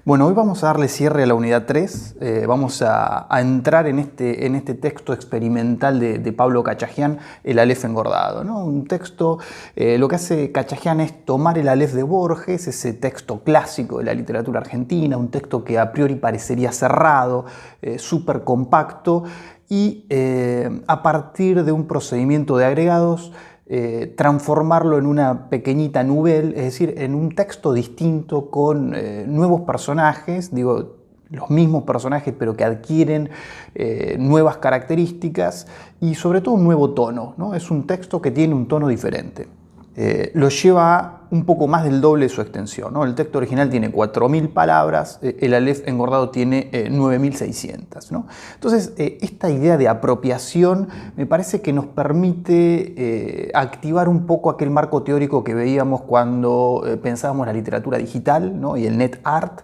Bueno, hoy vamos a darle cierre a la unidad 3. Vamos a entrar en este texto experimental de Pablo Cachajian, El Aleph engordado, ¿no? Un texto, lo que hace Cachajian es tomar el Aleph de Borges, ese texto clásico de la literatura argentina, un texto que a priori parecería cerrado, súper compacto, y a partir de un procedimiento de agregados, transformarlo en una pequeñita nouvelle, es decir, en un texto distinto con nuevos personajes, digo, los mismos personajes pero que adquieren nuevas características y sobre todo un nuevo tono, ¿no? Es un texto que tiene un tono diferente. Lo lleva un poco más del doble de su extensión, ¿no? El texto original tiene 4.000 palabras, el Aleph engordado tiene 9.600, ¿no? Entonces, esta idea de apropiación me parece que nos permite activar un poco aquel marco teórico que veíamos cuando pensábamos la literatura digital, ¿no? Y el net art.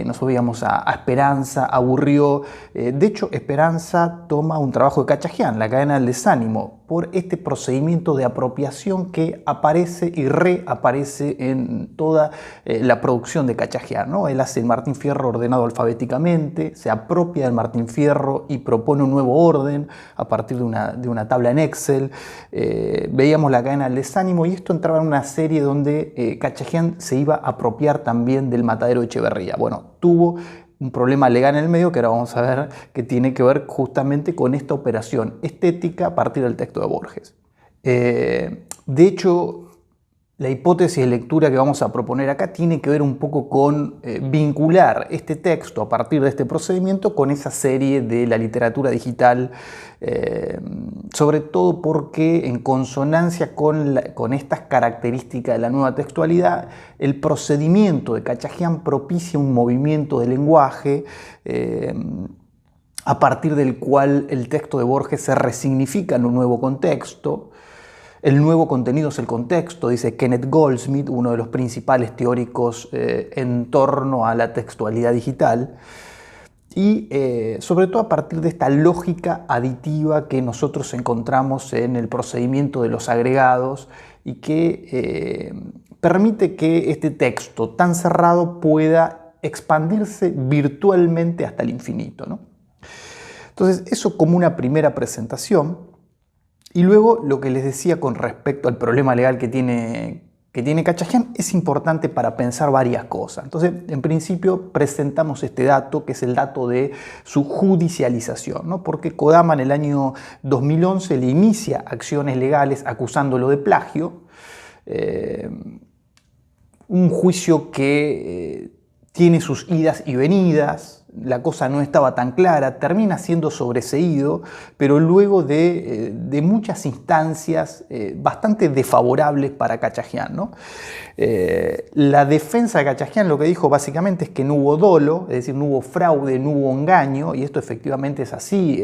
Nos veíamos a Esperanza, a Bourriaud. De hecho, Esperanza toma un trabajo de Cachajian, La cadena del desánimo, por este procedimiento de apropiación que aparece y reaparece en toda la producción de Cachajian, ¿no? Él hace el Martín Fierro ordenado alfabéticamente, se apropia del Martín Fierro y propone un nuevo orden a partir de una tabla en Excel. Veíamos La cadena del desánimo y esto entraba en una serie donde Cachajian se iba a apropiar también del Matadero de Echeverría. Bueno, tuvo un problema legal en el medio que ahora vamos a ver que tiene que ver justamente con esta operación estética a partir del texto de Borges. De hecho, la hipótesis de lectura que vamos a proponer acá tiene que ver un poco con vincular este texto a partir de este procedimiento con esa serie de la literatura digital, sobre todo porque en consonancia con estas características de la nueva textualidad, el procedimiento de Cachajian propicia un movimiento de lenguaje a partir del cual el texto de Borges se resignifica en un nuevo contexto. El nuevo contenido es el contexto, dice Kenneth Goldsmith, uno de los principales teóricos en torno a la textualidad digital. Y sobre todo a partir de esta lógica aditiva que nosotros encontramos en el procedimiento de los agregados y que permite que este texto tan cerrado pueda expandirse virtualmente hasta el infinito, ¿no? Entonces, eso como una primera presentación. Y luego lo que les decía con respecto al problema legal que tiene Cachajian es importante para pensar varias cosas. Entonces, en principio presentamos este dato, que es el dato de su judicialización, ¿no? Porque Kodama en el año 2011 le inicia acciones legales acusándolo de plagio, un juicio que tiene sus idas y venidas. La cosa no estaba tan clara, termina siendo sobreseído, pero luego de muchas instancias bastante desfavorables para Cachajian, ¿no? La defensa de Cachajian lo que dijo básicamente es que no hubo dolo, es decir, no hubo fraude, no hubo engaño, y esto efectivamente es así.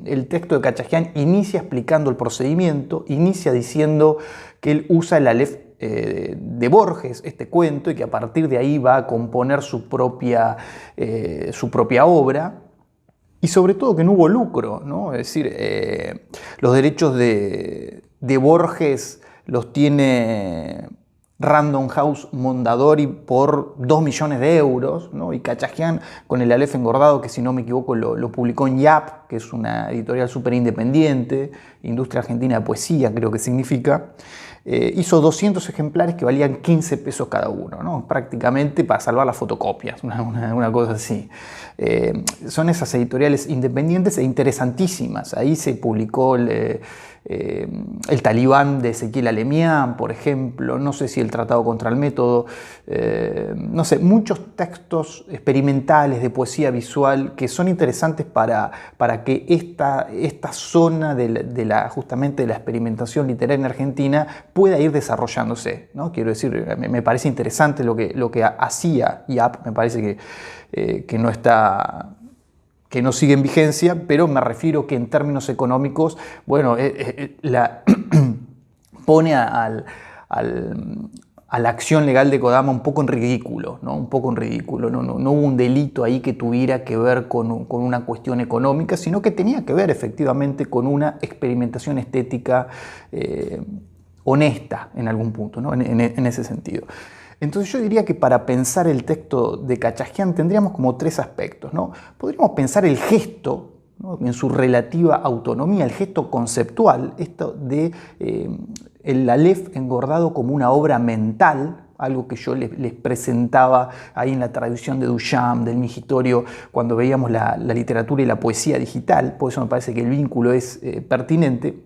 El texto de Cachajian inicia explicando el procedimiento, inicia diciendo que él usa el Aleph de Borges, este cuento, y que a partir de ahí va a componer su propia obra, y sobre todo que no hubo lucro, ¿no? Es decir, los derechos de Borges los tiene Random House Mondadori por 2 millones de euros, ¿no? Y Cachajian con el Aleph engordado, que si no me equivoco lo publicó en YAP, que es una editorial súper independiente, Industria Argentina de Poesía creo que significa. Hizo 200 ejemplares que valían 15 pesos cada uno, ¿no? Prácticamente para salvar las fotocopias, una cosa así. Son esas editoriales independientes e interesantísimas. Ahí se publicó el Talibán de Ezequiel Alemián, por ejemplo, no sé si el Tratado contra el Método, no sé, muchos textos experimentales de poesía visual que son interesantes para que esta zona justamente de la experimentación literaria en Argentina pueda ir desarrollándose, ¿no? Quiero decir, me parece interesante lo que hacía IAP, me parece que no está, que no sigue en vigencia, pero me refiero que en términos económicos, bueno, pone a la acción legal de Kodama un poco en ridículo, ¿no? Un poco en ridículo. No hubo un delito ahí que tuviera que ver con una cuestión económica, sino que tenía que ver efectivamente con una experimentación estética honesta en algún punto, ¿no? En ese sentido. Entonces yo diría que para pensar el texto de Khachagjian tendríamos como tres aspectos, ¿no? Podríamos pensar el gesto, ¿no?, en su relativa autonomía, el gesto conceptual, esto de el Aleph engordado como una obra mental, algo que yo les presentaba ahí en la traducción de Duchamp, del Migitorio, cuando veíamos la literatura y la poesía digital, por eso me parece que el vínculo es pertinente.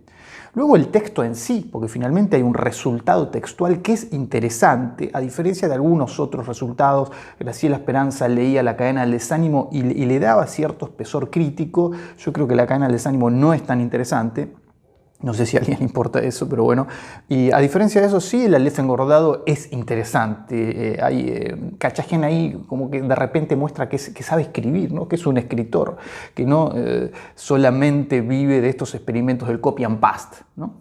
Luego el texto en sí, porque finalmente hay un resultado textual que es interesante, a diferencia de algunos otros resultados. Graciela Esperanza leía La cadena del desánimo y le daba cierto espesor crítico. Yo creo que La cadena del desánimo no es tan interesante. No sé si a alguien le importa eso, pero bueno. Y a diferencia de eso, sí, el Aleph engordado es interesante. Khachagjian ahí como que de repente muestra que sabe escribir, ¿no?, que es un escritor, que no solamente vive de estos experimentos del copy and paste, ¿no?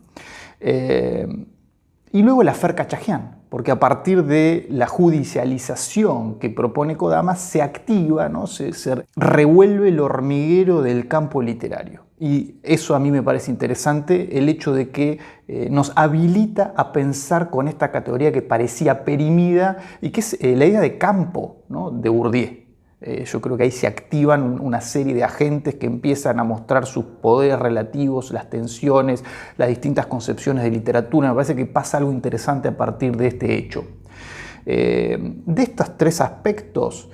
Y luego el Afer Khachagjian, porque a partir de la judicialización que propone Kodama se activa, ¿no?, se revuelve el hormiguero del campo literario. Y eso a mí me parece interesante, el hecho de que nos habilita a pensar con esta categoría que parecía perimida y que es la idea de campo, ¿no?, de Bourdieu. Yo creo que ahí se activan una serie de agentes que empiezan a mostrar sus poderes relativos, las tensiones, las distintas concepciones de literatura. Me parece que pasa algo interesante a partir de este hecho. De estos tres aspectos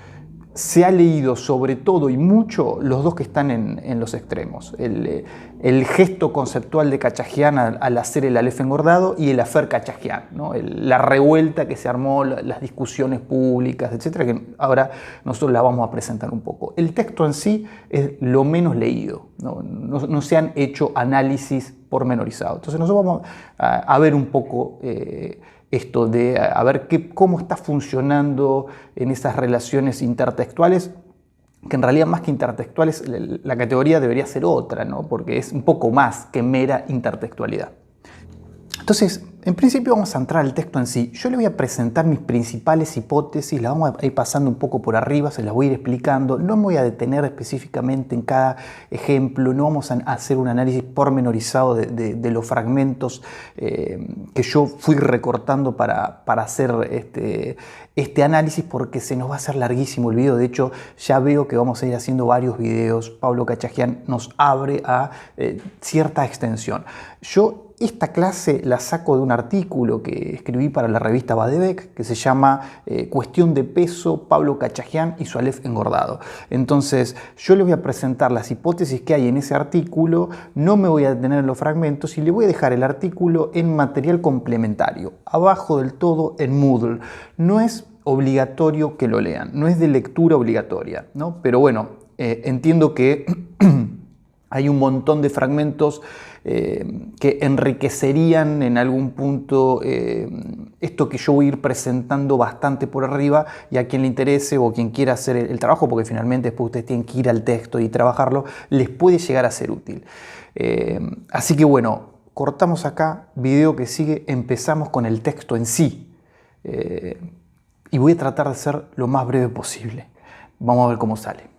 se ha leído sobre todo y mucho los dos que están en los extremos. El gesto conceptual de Khachagjian al hacer el Aleph engordado y el Afer Khachagjian, ¿no?, la revuelta que se armó, las discusiones públicas, etcétera, que ahora nosotros la vamos a presentar un poco. El texto en sí es lo menos leído, no se han hecho análisis pormenorizados. Entonces nosotros vamos a ver un poco esto de a ver cómo está funcionando en esas relaciones intertextuales, que en realidad más que intertextuales la categoría debería ser otra, ¿no?, porque es un poco más que mera intertextualidad. Entonces, en principio vamos a entrar al texto en sí. Yo le voy a presentar mis principales hipótesis, las vamos a ir pasando un poco por arriba, se las voy a ir explicando. No me voy a detener específicamente en cada ejemplo, no vamos a hacer un análisis pormenorizado de los fragmentos que yo fui recortando para hacer este análisis, porque se nos va a hacer larguísimo el video. De hecho, ya veo que vamos a ir haciendo varios videos. Pablo Khachagjian nos abre a cierta extensión. Yo esta clase la saco de un artículo que escribí para la revista Badebek que se llama Cuestión de peso, Pablo Khachagjian y su Aleph engordado. Entonces yo les voy a presentar las hipótesis que hay en ese artículo, no me voy a detener en los fragmentos y le voy a dejar el artículo en material complementario, abajo del todo en Moodle. No es obligatorio que lo lean, no es de lectura obligatoria, ¿no? Pero bueno, entiendo que hay un montón de fragmentos que enriquecerían en algún punto esto que yo voy a ir presentando bastante por arriba, y a quien le interese o quien quiera hacer el trabajo, porque finalmente después ustedes tienen que ir al texto y trabajarlo, les puede llegar a ser útil. Así que bueno, cortamos acá, video que sigue, empezamos con el texto en sí. Y voy a tratar de ser lo más breve posible. Vamos a ver cómo sale.